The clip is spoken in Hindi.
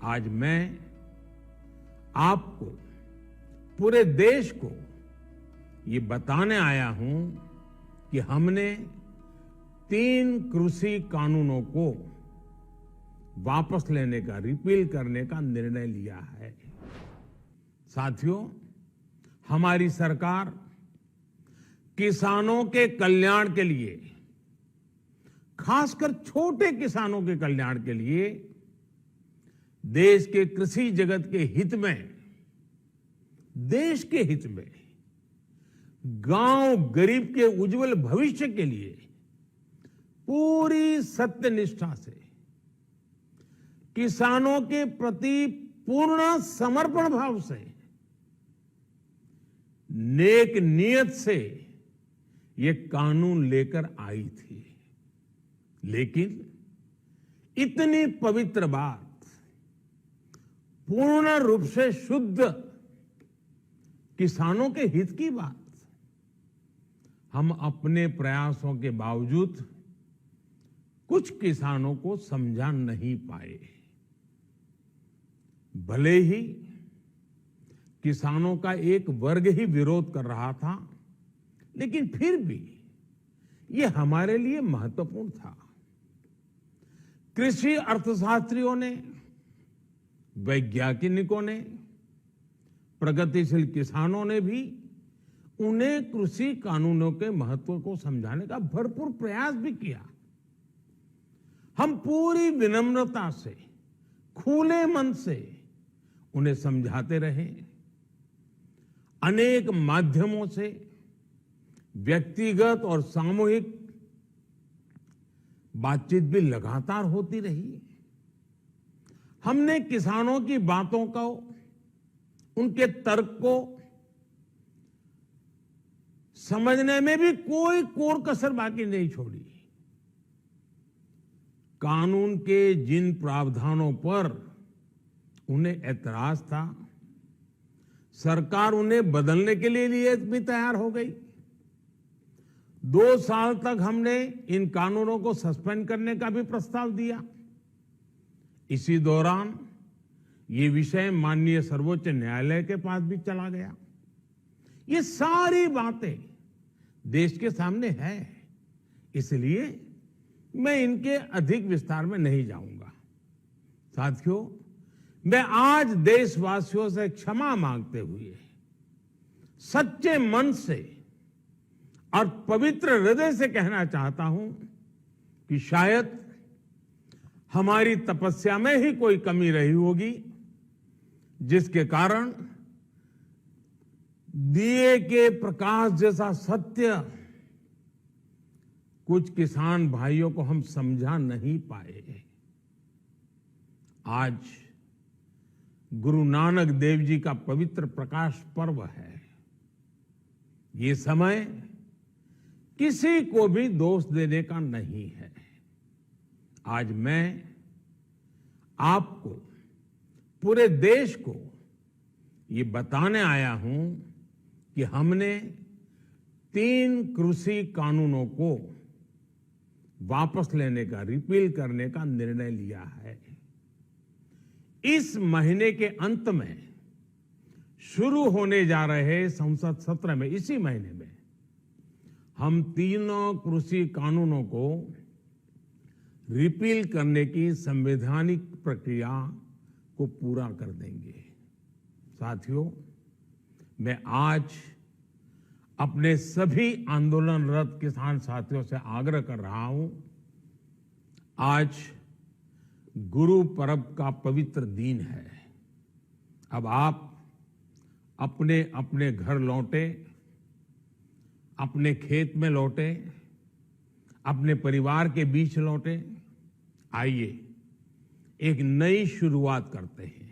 आज मैं आपको, पूरे देश को ये बताने आया हूं कि हमने 3 कृषि कानूनों को वापस लेने का, रिपील करने का निर्णय लिया है। साथियों, हमारी सरकार किसानों के कल्याण के लिए, खासकर छोटे किसानों के कल्याण के लिए, देश के कृषि जगत के हित में, देश के हित में, गांव गरीब के उज्जवल भविष्य के लिए पूरी सत्यनिष्ठा से, किसानों के प्रति पूर्ण समर्पण भाव से, नेक नियत से ये कानून लेकर आई थी। लेकिन इतनी पवित्र बात, पूर्ण रूप से शुद्ध किसानों के हित की बात, हम अपने प्रयासों के बावजूद कुछ किसानों को समझा नहीं पाए। भले ही किसानों का एक वर्ग ही विरोध कर रहा था, लेकिन फिर भी यह हमारे लिए महत्वपूर्ण था। कृषि अर्थशास्त्रियों ने, वैज्ञानिकों ने, प्रगतिशील किसानों ने भी उन्हें कृषि कानूनों के महत्व को समझाने का भरपूर प्रयास भी किया। हम पूरी विनम्रता से, खुले मन से उन्हें समझाते रहे। अनेक माध्यमों से व्यक्तिगत और सामूहिक बातचीत भी लगातार होती रही। हमने किसानों की बातों को, उनके तर्क को समझने में भी कोई कोर कसर बाकी नहीं छोड़ी। कानून के जिन प्रावधानों पर उन्हें ऐतराज था, सरकार उन्हें बदलने के लिए भी तैयार हो गई। 2 साल तक हमने इन कानूनों को सस्पेंड करने का भी प्रस्ताव दिया। इसी दौरान ये विषय माननीय सर्वोच्च न्यायालय के पास भी चला गया। ये सारी बातें देश के सामने है, इसलिए मैं इनके अधिक विस्तार में नहीं जाऊंगा। साथियों, मैं आज देशवासियों से क्षमा मांगते हुए सच्चे मन से और पवित्र हृदय से कहना चाहता हूं कि शायद हमारी तपस्या में ही कोई कमी रही होगी, जिसके कारण दिए के प्रकाश जैसा सत्य कुछ किसान भाइयों को हम समझा नहीं पाए। आज गुरु नानक देव जी का पवित्र प्रकाश पर्व है। ये समय किसी को भी दोष देने का नहीं है। आज मैं आपको, पूरे देश को ये बताने आया हूं कि हमने 3 कृषि कानूनों को वापस लेने का, रिपील करने का निर्णय लिया है। इस महीने के अंत में शुरू होने जा रहे संसद सत्र में, इसी महीने में, हम 3 कृषि कानूनों को रिपील करने की संवैधानिक प्रक्रिया को पूरा कर देंगे। साथियों, मैं आज अपने सभी आंदोलनरत किसान साथियों से आग्रह कर रहा हूं, आज गुरु पर्व का पवित्र दिन है। अब आप अपने अपने घर लौटे, अपने खेत में लौटे, अपने परिवार के बीच लौटे। आइए एक नई शुरुआत करते हैं।